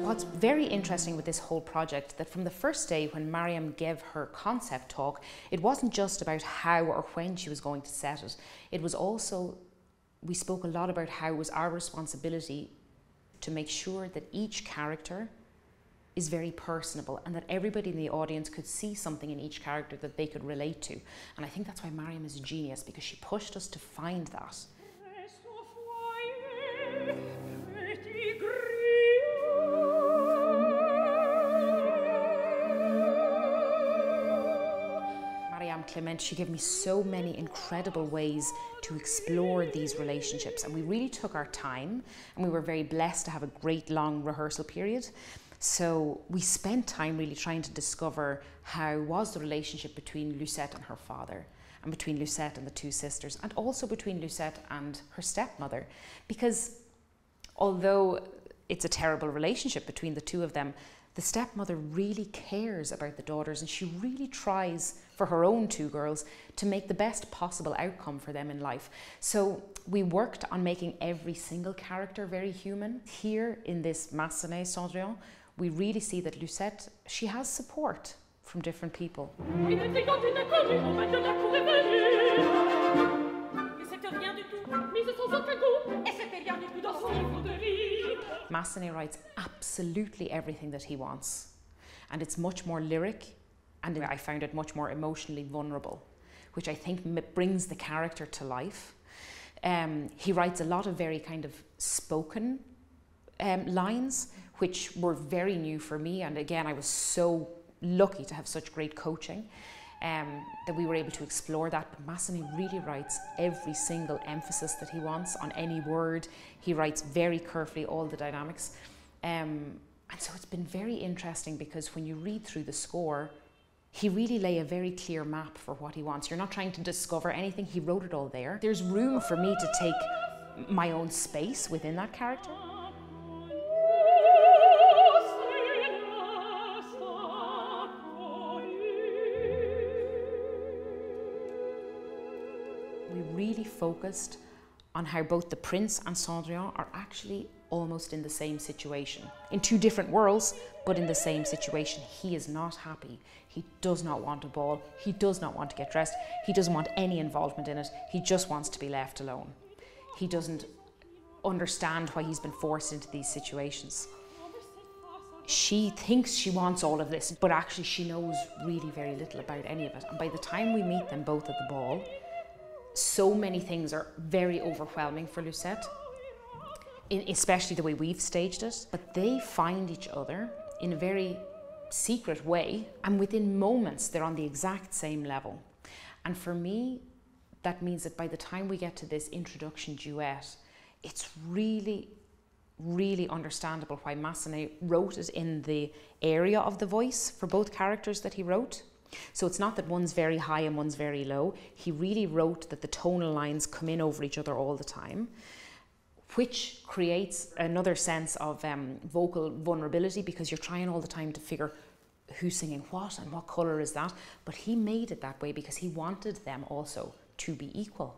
what's very interesting with this whole project, that from the first day when Mariame gave her concept talk, it wasn't just about how or when she was going to set it. It was also, we spoke a lot about how it was our responsibility to make sure that each character is very personable and that everybody in the audience could see something in each character that they could relate to. And I think that's why Mariame is a genius, because she pushed us to find that. Mariame Clément, she gave me so many incredible ways to explore these relationships, and we really took our time, and we were very blessed to have a great long rehearsal period. So we spent time really trying to discover how was the relationship between Lucette and her father, and between Lucette and the two sisters, and also between Lucette and her stepmother. Because although it's a terrible relationship between the two of them, the stepmother really cares about the daughters, and she really tries for her own two girls to make the best possible outcome for them in life. So we worked on making every single character very human. Here in this Massenet Cendrillon, we really see that Lucette, she has support from different people. Massenet writes absolutely everything that he wants, and it's much more lyric, and I found it much more emotionally vulnerable, which I think brings the character to life. He writes a lot of very kind of spoken lines, which were very new for me, and again I was so lucky to have such great coaching that we were able to explore that. But Massenet really writes every single emphasis that he wants on any word. He writes very carefully all the dynamics, and so it's been very interesting, because when you read through the score, he really lay a very clear map for what he wants. You're not trying to discover anything, he wrote it all there. There's room for me to take my own space within that character. We really focused on how both the prince and Cendrillon are actually almost in the same situation. In two different worlds, but in the same situation. He is not happy. He does not want a ball. He does not want to get dressed. He doesn't want any involvement in it. He just wants to be left alone. He doesn't understand why he's been forced into these situations. She thinks she wants all of this, but actually she knows really very little about any of it. And by the time we meet them both at the ball, so many things are very overwhelming for Lucette, especially the way we've staged it. But they find each other in a very secret way, and within moments they're on the exact same level. And for me, that means that by the time we get to this introduction duet, it's really, really understandable why Massenet wrote it in the area of the voice for both characters that he wrote. So it's not that one's very high and one's very low. He really wrote that the tonal lines come in over each other all the time, which creates another sense of vocal vulnerability, because you're trying all the time to figure who's singing what and what colour is that. But he made it that way because he wanted them also to be equal.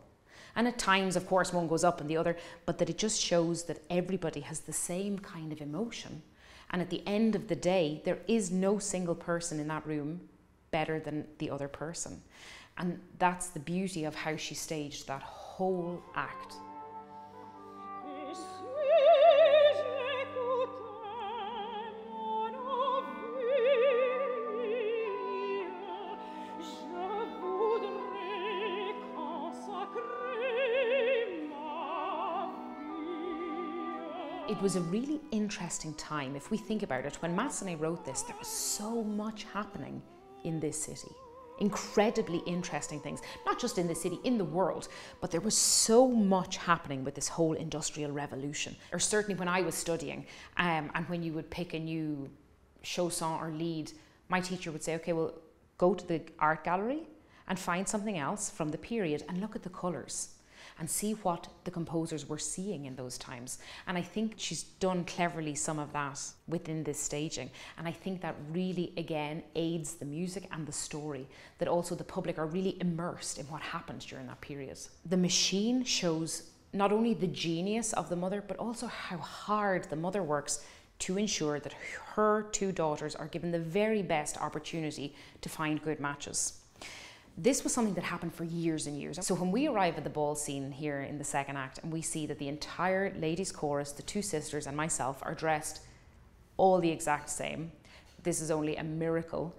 And at times, of course, one goes up and the other, but that it just shows that everybody has the same kind of emotion. And at the end of the day, there is no single person in that room better than the other person. And that's the beauty of how she staged that whole act. It was a really interesting time, if we think about it. When Massenet wrote this, there was so much happening in this city. Incredibly interesting things, not just in the city, in the world, but there was so much happening with this whole industrial revolution. Or certainly when I was studying, and when you would pick a new chanson or lead, my teacher would say, okay, well, go to the art gallery and find something else from the period and look at the colours and see what the composers were seeing in those times. And I think she's done cleverly some of that within this staging. And I think that really, again, aids the music and the story, that also the public are really immersed in what happened during that period. The machine shows not only the genius of the mother, but also how hard the mother works to ensure that her two daughters are given the very best opportunity to find good matches. This was something that happened for years and years. So when we arrive at the ball scene here in the second act and we see that the entire ladies' chorus, the two sisters and myself, are dressed all the exact same, this is only a miracle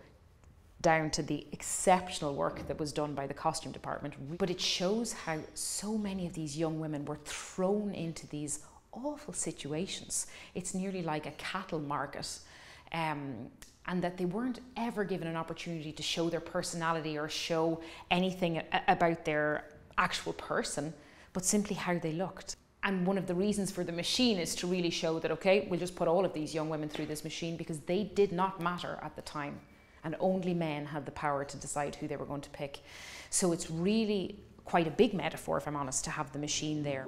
down to the exceptional work that was done by the costume department. But it shows how so many of these young women were thrown into these awful situations. It's nearly like a cattle market, and that they weren't ever given an opportunity to show their personality or show anything about their actual person, but simply how they looked. And one of the reasons for the machine is to really show that, okay, we'll just put all of these young women through this machine, because they did not matter at the time. And only men had the power to decide who they were going to pick. So it's really quite a big metaphor, if I'm honest, to have the machine there.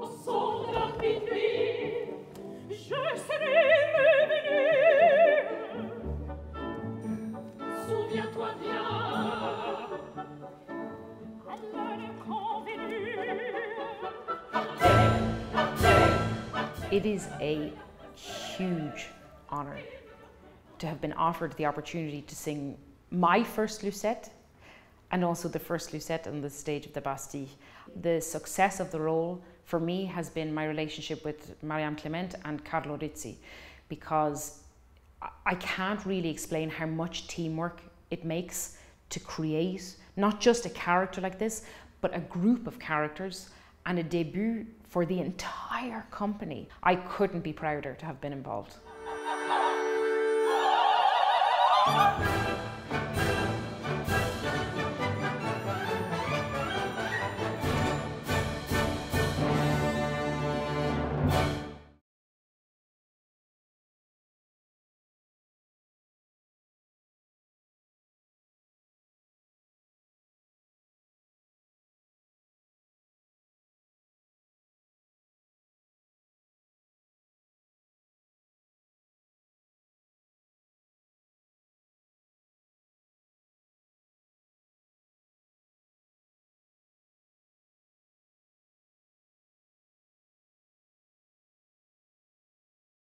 It is a huge honor to have been offered the opportunity to sing my first Lucette and also the first Lucette on the stage of the Bastille. The success of the role for me has been my relationship with Mariame Clément and Carlo Rizzi, because I can't really explain how much teamwork it makes to create not just a character like this, but a group of characters and a debut for the entire company. I couldn't be prouder to have been involved.